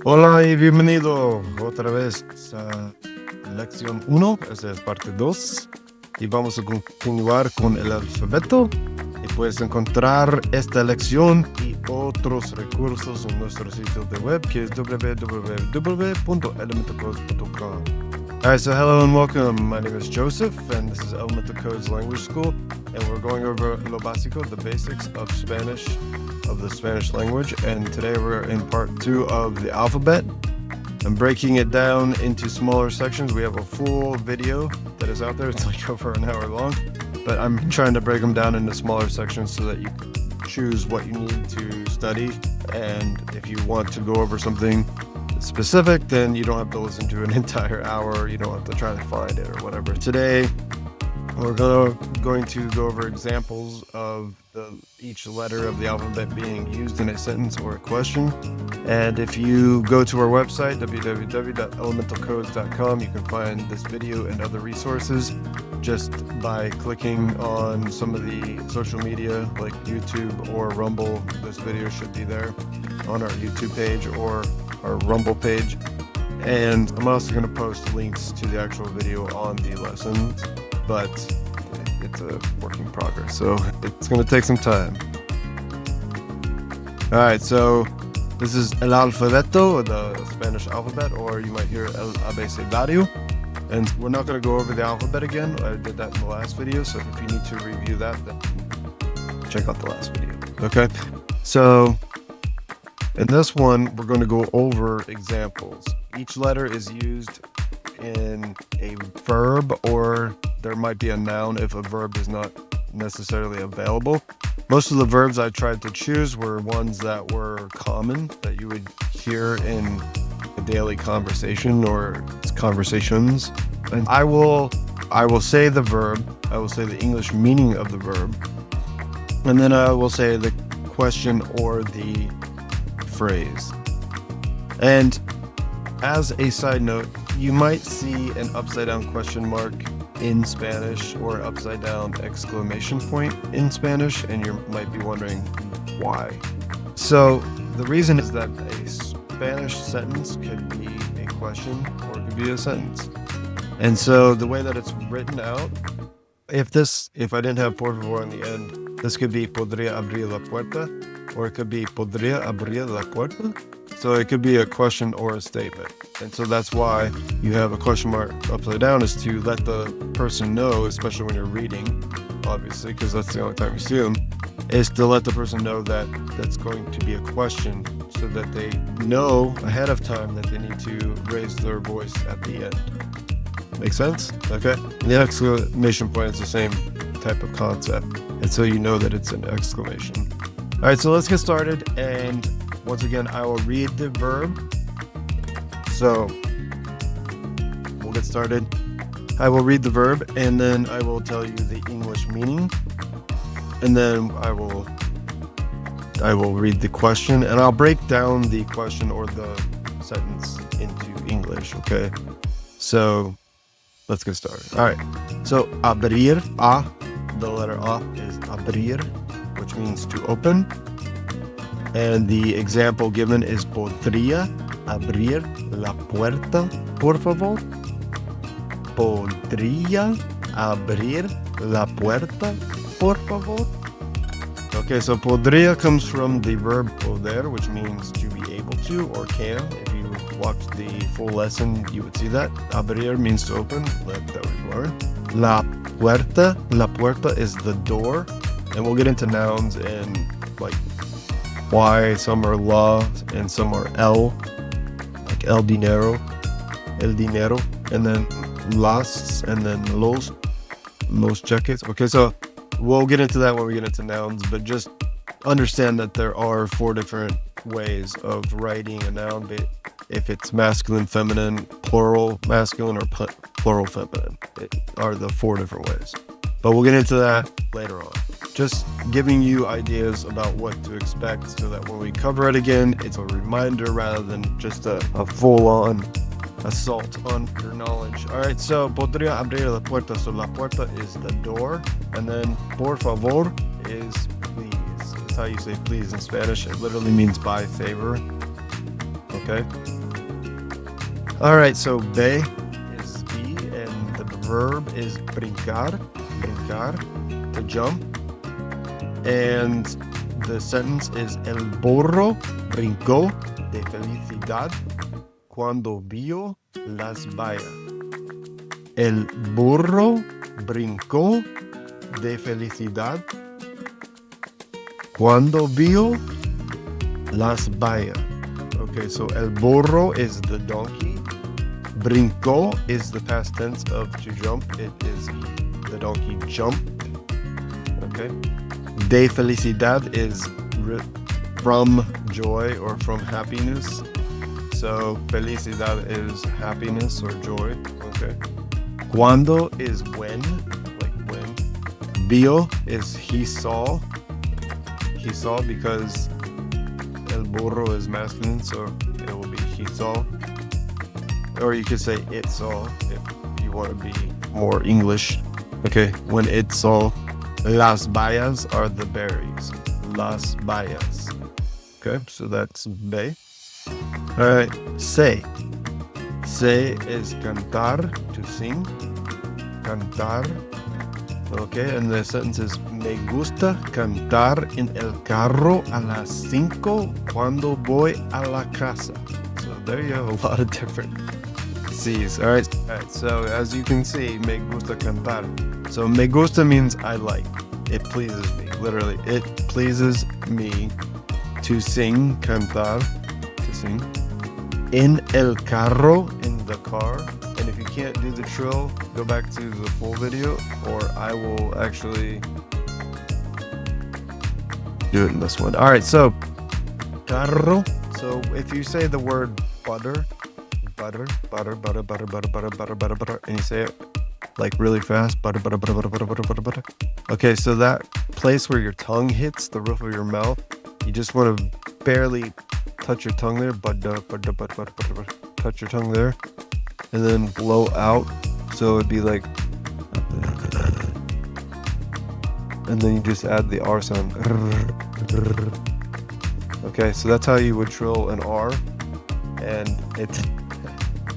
Hola y bienvenido otra vez a Lección 1, esta es parte 2 y vamos a continuar con el alfabeto y puedes encontrar esta lección y otros recursos en nuestro sitio de web que es www.elementalcodes.com. Alright, so hello and welcome. My name is Joseph and this is Elemental Codes Language School and we're going over lo básico, the basics of Spanish, of the Spanish language, and today we're in part 2 of the alphabet. I'm breaking it down into smaller sections. We have a full video that is out there. It's like over an hour long, but I'm trying to break them down into smaller sections so that you choose what you need to study, and if you want to go over something specific, then you don't have to listen to an entire hour. You don't have to try to find it or whatever. Today we're going to go over examples of each letter of the alphabet being used in a sentence or a question. And if you go to our website, www.elementalcodes.com, you can find this video and other resources just by clicking on some of the social media like YouTube or Rumble. This video should be there on our YouTube page or our Rumble page. And I'm also going to post links to the actual video on the lessons, but it's a work in progress, so it's going to take some time. Alright, so this is el alfabeto, the Spanish alphabet, or you might hear el abecedario. And we're not going to go over the alphabet again. I did that in the last video, so if you need to review that, then check out the last video. Okay, so in this one, we're going to go over examples. Each letter is used in a verb, or there might be a noun if a verb is not necessarily available. Most of the verbs I tried to choose were ones that were common, that you would hear in a daily conversation or conversations. And I will say the verb, I will say the English meaning of the verb, and then I will say the question or the phrase. And as a side note, you might see an upside down question mark in Spanish or upside down exclamation point in Spanish, and you might be wondering why. So the reason is that a Spanish sentence could be a question or it could be a sentence. And so the way that it's written out, if I didn't have por favor on the end, this could be podría abrir la puerta, or it could be podría abrir la puerta. So it could be a question or a statement. And so that's why you have a question mark upside down, is to let the person know, especially when you're reading, obviously, because that's the only time you see them, is to let the person know that that's going to be a question so that they know ahead of time that they need to raise their voice at the end. Make sense? Okay. And the exclamation point is the same type of concept. And so you know that it's an exclamation. All right, so let's get started. And once again, I will read the verb. So we'll get started. I will read the verb, and then I will tell you the English meaning. And then I will read the question, and I'll break down the question or the sentence into English, okay? So let's get started. All right. So abrir, the letter A is abrir, which means to open. And the example given is podría abrir la puerta, por favor. Podría abrir la puerta, por favor. Okay, so podría comes from the verb poder, which means to be able to or can. If you watched the full lesson, you would see that. Abrir means to open, that we've learned. La puerta is the door. And we'll get into nouns and like why some are la and some are el, like el dinero, and then las, and then los cheques. Okay, so we'll get into that when we get into nouns, but just understand that there are 4 different ways of writing a noun, if it's masculine, feminine, plural masculine, or plural feminine. It are the 4 different ways. But we'll get into that later on. Just giving you ideas about what to expect so that when we cover it again, it's a reminder rather than just a full-on assault on your knowledge. All right, so podría abrir la puerta. So la puerta is the door, and then por favor is please. It's how you say please in Spanish. It literally means by favor. Okay. All right, so be is be, and the verb is brincar, to jump. And the sentence is el burro brincó de felicidad cuando vio las bayas. El burro brincó de felicidad cuando vio las bayas. Okay, so el burro is the donkey. Brincó is the past tense of to jump. It is the donkey jumped. Okay. De felicidad is from joy or from happiness. So felicidad is happiness or joy. Okay. Cuando is when, like when. Vio is he saw. He saw because el burro is masculine, so it will be he saw. Or you could say it saw if you want to be more English. Okay, when it saw. Las bayas are the berries. Las bayas. Okay, so that's be. All right, say. Say is cantar, to sing. Cantar. Okay, and the sentence is me gusta cantar en el carro a las 5 cuando voy a la casa. So there you have a lot of different C's. All right, so as you can see, me gusta cantar. So me gusta means I like. It pleases me. Literally, it pleases me to sing, cantar, to sing. En el carro, in the car. And if you can't do the trill, go back to the full video, or I will actually do it in this one. All right, so carro. So if you say the word butter, and you say it like really fast, butter. Okay, so that place where your tongue hits the roof of your mouth, you just want to barely touch your tongue there, touch your tongue there, and then blow out. So it'd be like, and then you just add the R sound. Okay, so that's how you would trill an R, and it's.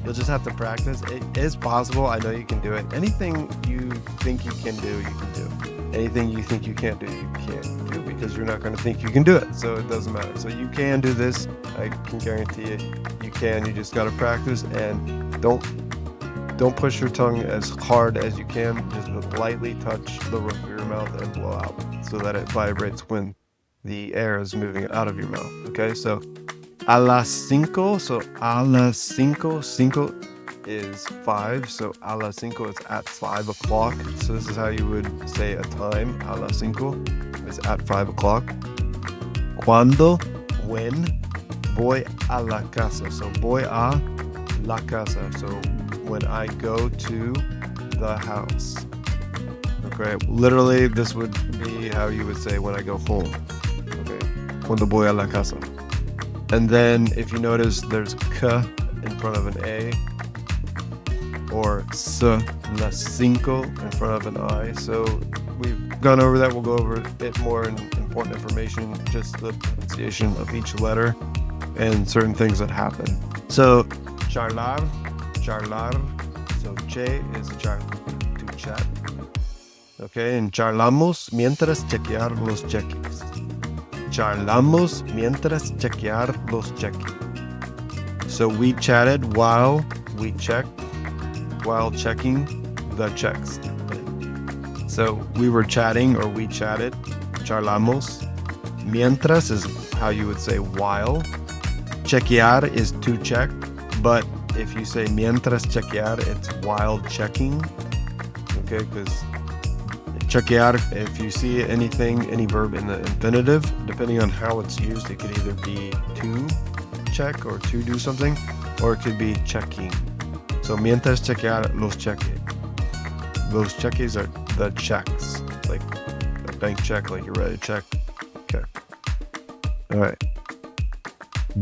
You'll just have to practice. It is possible. I know you can do it. Anything you think you can do, you can do. Anything you think you can't do, you can't do, because you're not going to think you can do it. So it doesn't matter. So you can do this. I can guarantee it. You can. You just got to practice, and don't push your tongue as hard as you can. Just lightly touch the roof of your mouth and blow out so that it vibrates when the air is moving out of your mouth. Okay, so a las 5, so a las 5 is 5, so a las 5 is at 5 o'clock. So this is how you would say a time. A las 5 is at 5 o'clock. Cuando, when, voy a la casa. So voy a la casa. So when I go to the house. Okay, literally this would be how you would say when I go home. Okay, cuando voy a la casa. And then if you notice, there's k in front of an A, or s, las 5 in front of an I. So we've gone over that. We'll go over it more in important information, just the pronunciation of each letter and certain things that happen. So charlar. So che is to chat. Okay, and charlamos mientras chequear los cheques. Charlamos mientras chequear los cheques. So we chatted while we checked, while checking the checks. So we were chatting, or we chatted. Charlamos. Mientras is how you would say while. Chequear is to check, but if you say mientras chequear, it's while checking. Okay, because chequear, if you see anything, any verb in the infinitive, depending on how it's used, it could either be to check or to do something, or it could be checking. So mientras chequear los cheques. Those cheques are the checks, like a bank check, like you're ready to check. Okay. All right.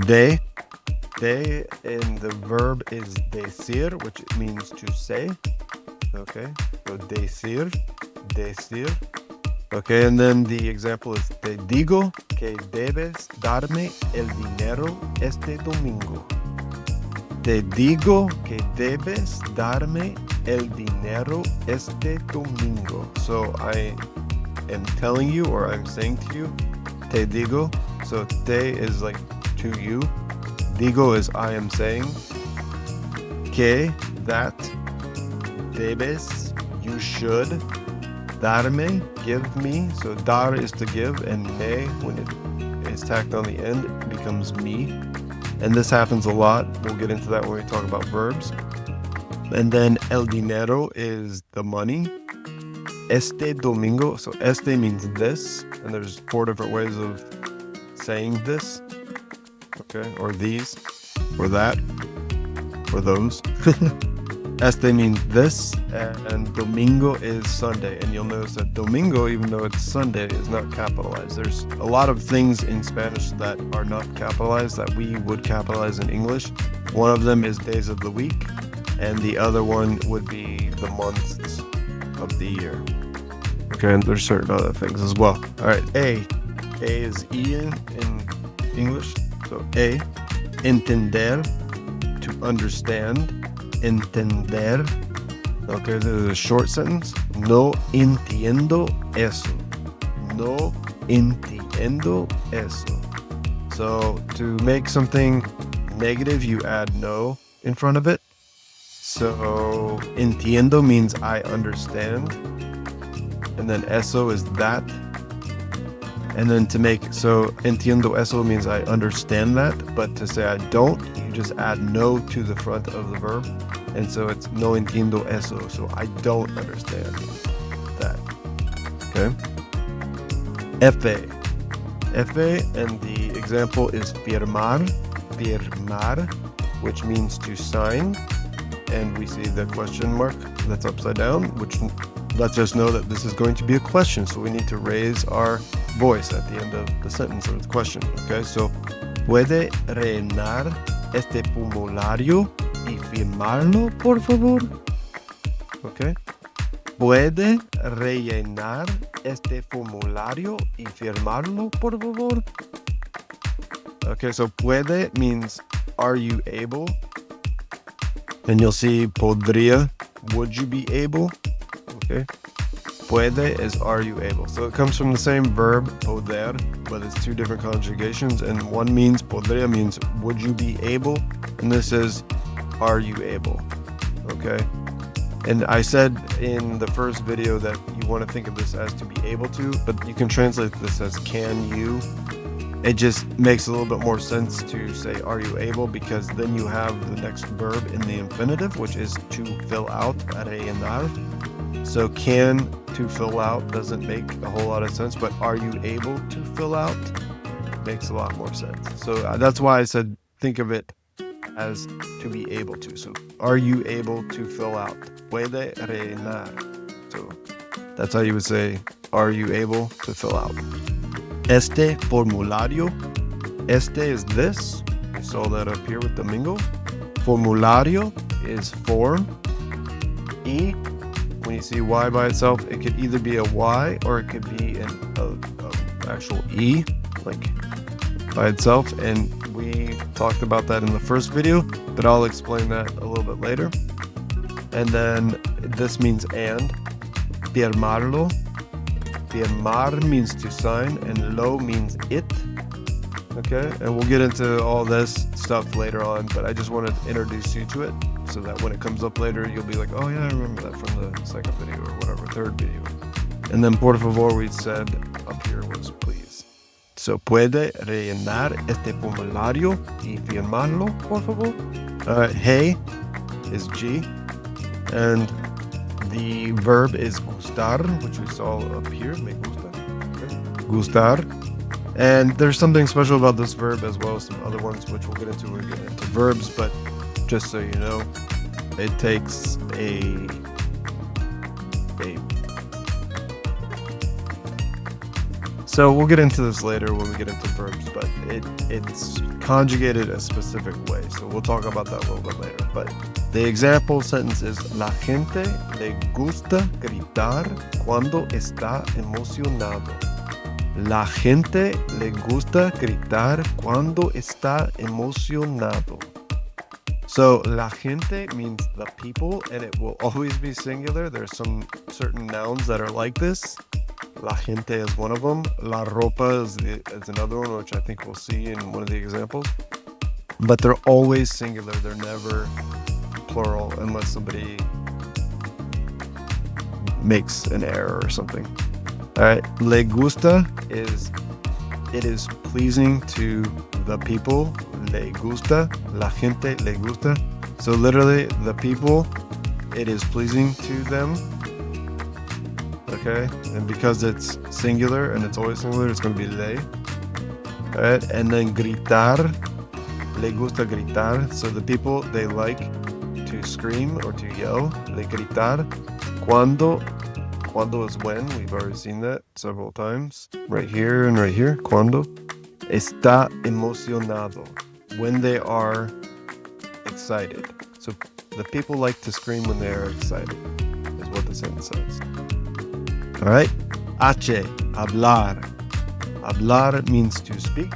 De, and the verb is decir, which means to say. Okay. So decir. Okay, and then the example is te digo que debes darme el dinero este domingo. Te digo que debes darme el dinero este domingo. So I am telling you, or I'm saying to you, te digo. So te is like to you. Digo is I am saying. Que, that. Debes, you should. Darme, give me. So dar is to give, and me, when it is tacked on the end, it becomes me. And this happens a lot. We'll get into that when we talk about verbs. And then el dinero is the money. Este domingo, so este means this, and there's 4 different ways of saying this, okay, or these, or that, or those. Este means this, and domingo is Sunday. And you'll notice that domingo, even though it's Sunday, is not capitalized. There's a lot of things in Spanish that are not capitalized that we would capitalize in English. One of them is days of the week, and the other one would be the months of the year. Okay, and there's certain other things as well. All right, A is in English. So A, entender, to understand. Entender. Okay, this is a short sentence. No entiendo eso. No entiendo eso. So to make something negative, you add no in front of it. So entiendo means I understand. And then eso is that. And then to make, so entiendo eso means I understand that. But to say I don't, you just add no to the front of the verb. And so it's no entiendo eso. So I don't understand that. Okay. F and the example is firmar, which means to sign. And we see the question mark that's upside down, which lets us know that this is going to be a question. So we need to raise our voice at the end of the sentence or the question. Okay, so ¿puede rellenar este formulario y firmarlo, por favor? Okay. ¿Puede rellenar este formulario y firmarlo, por favor? Okay, so puede means are you able? And you'll see podría, would you be able? Okay. Puede is are you able. So it comes from the same verb, poder, but it's 2 different conjugations. And one means, podría means would you be able? And this is are you able? Okay. And I said in the first video that you want to think of this as to be able to, but you can translate this as can you. It just makes a little bit more sense to say are you able, because then you have the next verb in the infinitive, which is to fill out, rellenar. So can to fill out doesn't make a whole lot of sense, but are you able to fill out makes a lot more sense. So that's why I said think of it as to be able to. So are you able to fill out? Puede rellenar. So that's how you would say are you able to fill out? Este formulario. Este is this. You saw that up here with Domingo. Formulario is form. Y, when you see Y by itself, it could either be a Y or it could be an actual E, like by itself. And we talked about that in the first video, but I'll explain that a little bit later. And then this means and. Firmarlo. Firmar means to sign, and lo means it. Okay, and we'll get into all this stuff later on, but I just wanted to introduce you to it so that when it comes up later, you'll be like, oh yeah, I remember that from the second video or whatever, third video. And then por favor, we said up here was please. So puede rellenar este formulario y firmarlo, por favor. Hey is G, and the verb is gustar, which we saw up here, me gusta, okay. Gustar. And there's something special about this verb as well as some other ones, which we'll get into when we get into verbs, but just so you know, it takes so we'll get into this later when we get into verbs, but it's conjugated a specific way, so we'll talk about that a little bit later. But the example sentence is la gente le gusta gritar cuando está emocionado. La gente le gusta gritar cuando está emocionado. So la gente means the people, and it will always be singular. There's some certain nouns that are like this. La gente is one of them. La ropa is another one, which I think we'll see in one of the examples. But they're always singular. They're never plural unless somebody makes an error or something. All right. Le gusta it is pleasing to the people. Le gusta. La gente le gusta. So literally, the people, it is pleasing to them. Okay. And because it's singular and it's always singular, it's going to be le. All right. And then gritar. Le gusta gritar. So the people, they like to scream or to yell. Le gritar. Cuando is when. We've already seen that several times. Right here and right here. Cuando. Está emocionado. When they are excited. So the people like to scream when they are excited, is what the sentence says. All right. H. Hablar. Hablar means to speak.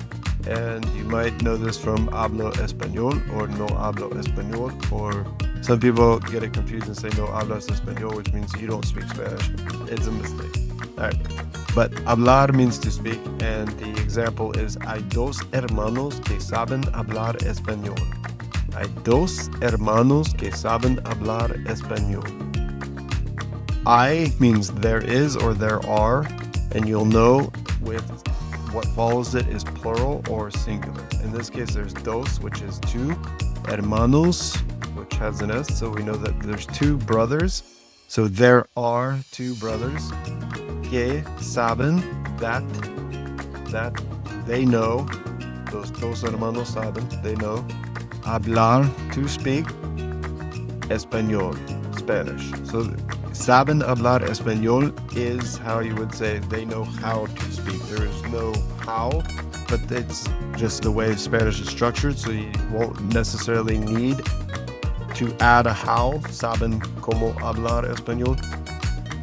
And you might know this from hablo español or no hablo español, or some people get it confused and say no hablas español, which means you don't speak Spanish. It's a mistake. All right. But hablar means to speak, and the example is hay dos hermanos que saben hablar español. Hay dos hermanos que saben hablar español. I means there is or there are, and you'll know with what follows it is plural or singular. In this case, there's dos, which is two, hermanos, which has an S, so we know that there's two brothers. So there are two brothers. Que saben, that they know, those dos hermanos saben, they know, hablar, to speak, español, Spanish. So saben hablar español is how you would say they know how to speak. There is no how, but it's just the way Spanish is structured, so you won't necessarily need to add a how. Saben cómo hablar español.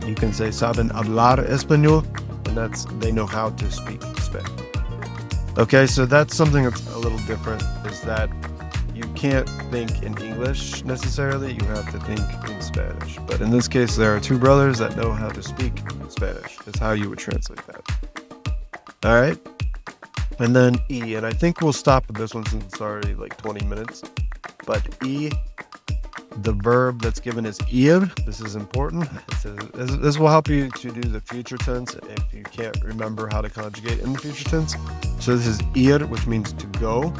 You can say saben hablar español, and that's they know how to speak Spanish. Okay, so that's something that's a little different, is that you can't think in English necessarily, you have to think in Spanish. But in this case, there are two brothers that know how to speak Spanish, is how you would translate that. All right. And then E, and I think we'll stop with this one since it's already like 20 minutes. But E, the verb that's given is ir. This is important. This will help you to do the future tense if you can't remember how to conjugate in the future tense. So this is ir, which means to go.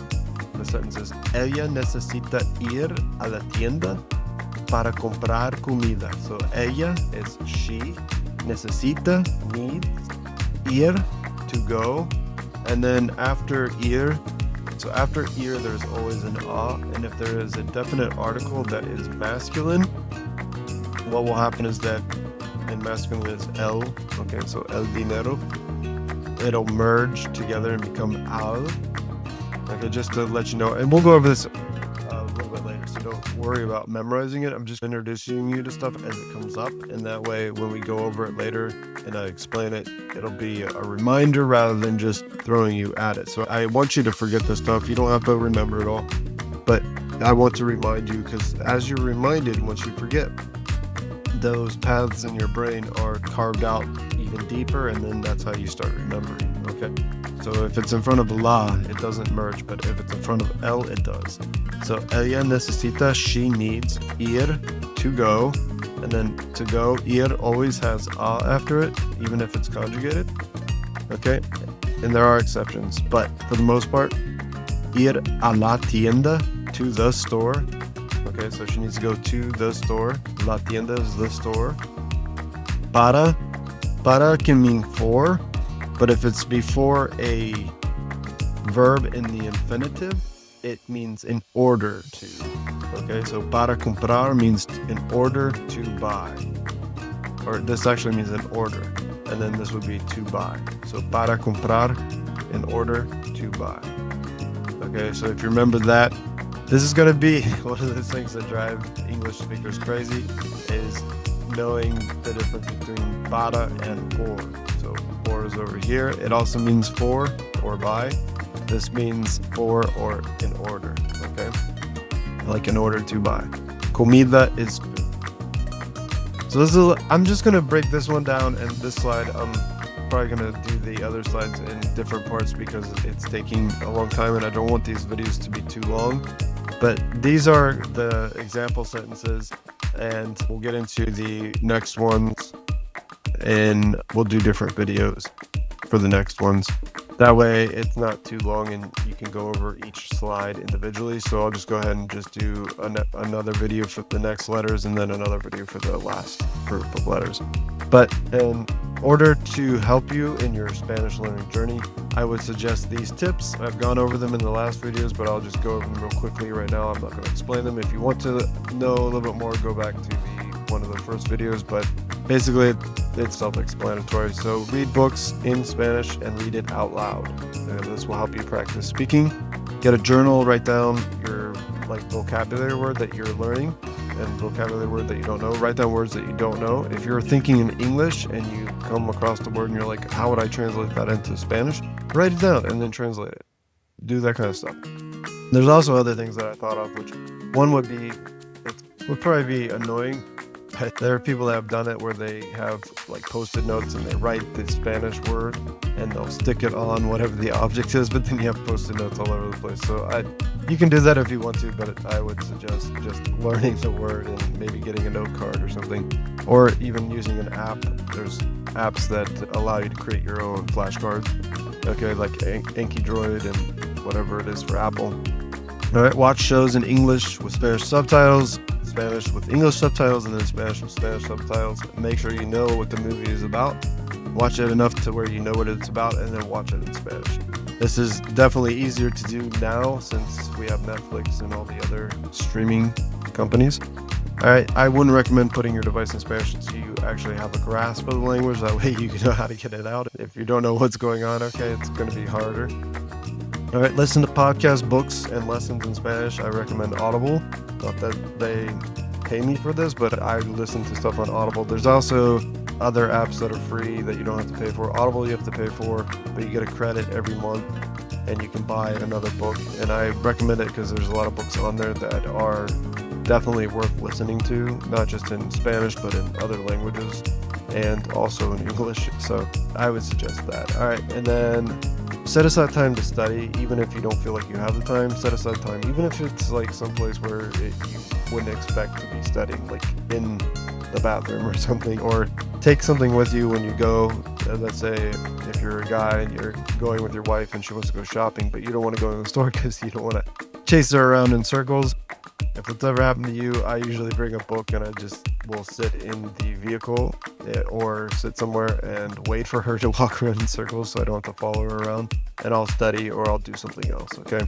The sentence is, ella necesita ir a la tienda para comprar comida. So ella is she, necesita, needs, ir, to go. And then after ir, so after ir, there's always an a. And if there is a definite article that is masculine, what will happen is that in masculine is el. Okay, so el dinero. It'll merge together and become al. Okay, just to let you know, and we'll go over this a little bit later, so don't worry about memorizing it. I'm just introducing you to stuff as it comes up, and that way when we go over it later and I explain it, it'll be a reminder rather than just throwing you at it. So I want you to forget this stuff. You don't have to remember it all, but I want to remind you, because as you're reminded, once you forget, those paths in your brain are carved out even deeper, and then that's how you start remembering. Okay, so if it's in front of la, it doesn't merge, but if it's in front of el, it does. So ella necesita, she needs, ir, to go, and then to go, ir always has a after it, even if it's conjugated. Okay, and there are exceptions, but for the most part, ir a la tienda, to the store. Okay, so she needs to go to the store. La tienda is the store. Para can mean for, but if it's before a verb in the infinitive, it means in order to. Okay, so para comprar means in order to buy. Or this actually means in order. And then this would be to buy. So para comprar, in order to buy. Okay, so if you remember that, this is going to be one of those things that drive English speakers crazy, is knowing the difference between para and por. So for is over here. It also means for or by. This means for or in order. Okay. like in order to buy. Comida is food. So I'm just gonna break this one down, and this slide I'm probably gonna do the other slides in different parts because it's taking a long time and I don't want these videos to be too long. But these are the example sentences, and we'll get into the next ones and we'll do different videos for the next ones. That way it's not too long and you can go over each slide individually. So I'll just go ahead and just do another video for the next letters and then another video for the last group of letters. But in order to help you in your Spanish learning journey, I would suggest these tips. I've gone over them in the last videos, but I'll just go over them real quickly right now. I'm not going to explain them. If you want to know a little bit more, go back to one of the first videos, but basically it's self-explanatory. So read books in Spanish and read it out loud. And this will help you practice speaking. Get a journal, write down your vocabulary word that you're learning and vocabulary word that you don't know. Write down words that you don't know. If you're thinking in English and you come across the word and you're like, how would I translate that into Spanish? Write it down and then translate it. Do that kind of stuff. There's also other things that I thought of, which one would be, it would probably be annoying. There are people that have done it where they have like post-it notes and they write the Spanish word and they'll stick it on whatever the object is, but then you have post-it notes all over the place. So you can do that if you want to, but I would suggest just learning the word and maybe getting a note card or something, or even using an app. There's apps that allow you to create your own flashcards, okay, like Anki Droid and whatever it is for Apple. All right, watch shows in English with Spanish subtitles, Spanish with English subtitles, and then Spanish with Spanish subtitles. Make sure you know what the movie is about. Watch it enough to where you know what it's about, and then watch it in Spanish. This is definitely easier to do now since we have Netflix and all the other streaming companies. All right, I wouldn't recommend putting your device in Spanish until you actually have a grasp of the language. That way you can know how to get it out. If you don't know what's going on, okay, it's going to be harder. All right, listen to podcasts, books, and lessons in Spanish. I recommend Audible. Not that they pay me for this, but I listen to stuff on Audible. There's also other apps that are free that you don't have to pay for. Audible you have to pay for, but you get a credit every month and you can buy another book. And I recommend it because there's a lot of books on there that are definitely worth listening to, not just in Spanish, but in other languages and also in English. So I would suggest that. All right, and then set aside time to study, even if you don't feel like you have the time. Set aside time, even if it's like someplace where you wouldn't expect to be studying, like in the bathroom or something, or take something with you when you go. Let's say if you're a guy and you're going with your wife and she wants to go shopping, but you don't want to go in the store because you don't want to chase her around in circles. If it's ever happened to you, I usually bring a book and I just will sit in the vehicle or sit somewhere and wait for her to walk around in circles so I don't have to follow her around, and I'll study or I'll do something else, okay?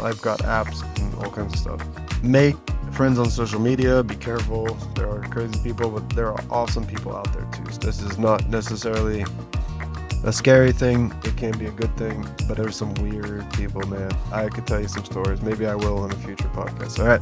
I've got apps and all kinds of stuff. Make friends on social media. Be careful. There are crazy people, but there are awesome people out there too. So this is not necessarily a scary thing. It can be a good thing, but there's some weird people, man. I could tell you some stories. Maybe I will in a future podcast. All right.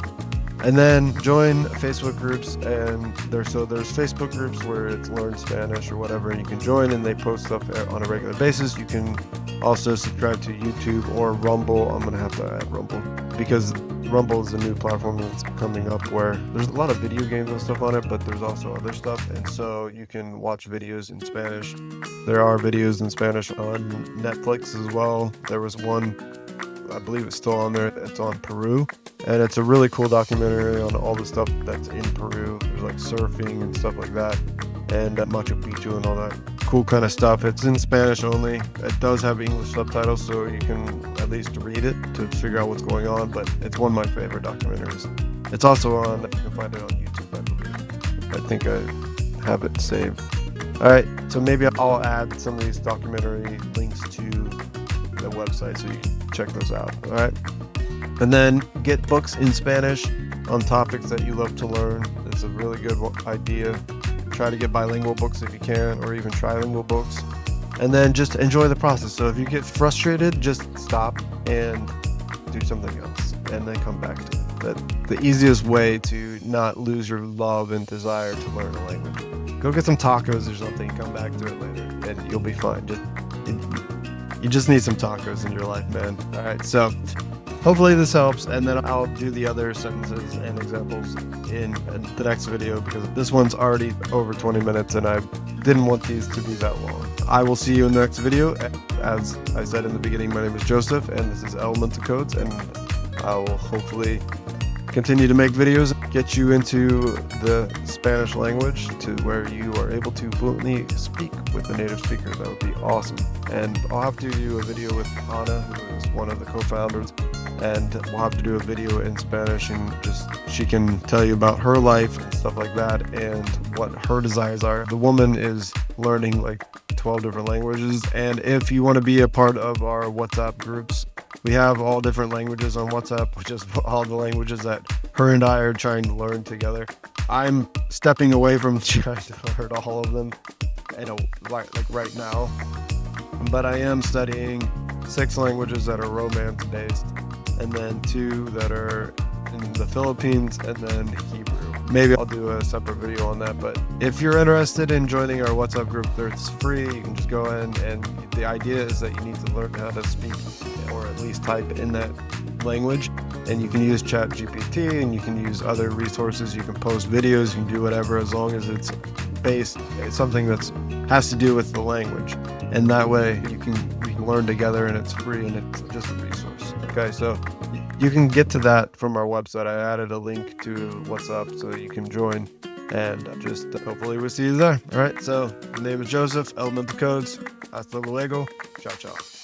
And then join Facebook groups, and there's Facebook groups where it's Learn Spanish or whatever, and you can join and they post stuff on a regular basis. You can also subscribe to YouTube or Rumble. I'm going to have to add Rumble because Rumble is a new platform that's coming up where there's a lot of video games and stuff on it, but there's also other stuff, and so you can watch videos in Spanish. There are videos in Spanish on Netflix as well. There was one, I believe it's still on there, it's on Peru, and it's a really cool documentary on all the stuff that's in Peru. There's like surfing and stuff like that, and Machu Picchu and all that cool kind of stuff. It's in Spanish only. It does have English subtitles, so you can at least read it to figure out what's going on, but it's one of my favorite documentaries. It's also on, you can find it on YouTube, I believe. I think I have it saved. All right, so maybe I'll add some of these documentary links to the website so you can check those out. All right, and then get books in Spanish on topics that you love to learn. It's a really good idea. Try to get bilingual books if you can, or even trilingual books, and then just enjoy the process. So if you get frustrated, just stop and do something else and then come back to it. That's the easiest way to not lose your love and desire to learn a language. Go get some tacos or something, come back to it later, and you'll be fine. You just need some tacos in your life, man. All right, so hopefully this helps, and then I'll do the other sentences and examples in the next video, because this one's already over 20 minutes and I didn't want these to be that long. I will see you in the next video. As I said in the beginning, my name is Joseph and this is Elemental Codes, and I will hopefully continue to make videos, get you into the Spanish language to where you are able to fluently speak with a native speaker. That would be awesome. And I'll have to do a video with Anna, who is one of the co-founders, and we'll have to do a video in Spanish, and just she can tell you about her life and stuff like that and what her desires are. The woman is learning like 12 different languages, and if you want to be a part of our WhatsApp groups, we have all different languages on WhatsApp, which is all the languages that her and I are trying to learn together. I'm stepping away from trying to learn all of them, like right now, but I am studying 6 languages that are Romance based, and then 2 that are in the Philippines, and then Hebrew. Maybe I'll do a separate video on that, but if you're interested in joining our WhatsApp group, it's free. You can just go in, and the idea is that you need to learn how to speak, or at least type in that language, and you can use ChatGPT, and you can use other resources. You can post videos, you can do whatever, as long as it's something that has to do with the language, and that way we can learn together, and it's free, and it's just a resource. Okay, so you can get to that from our website. I added a link to WhatsApp so you can join, and just hopefully we'll see you there. All right, so my name is Joseph, Elemental Codes. Hasta luego. Ciao, ciao.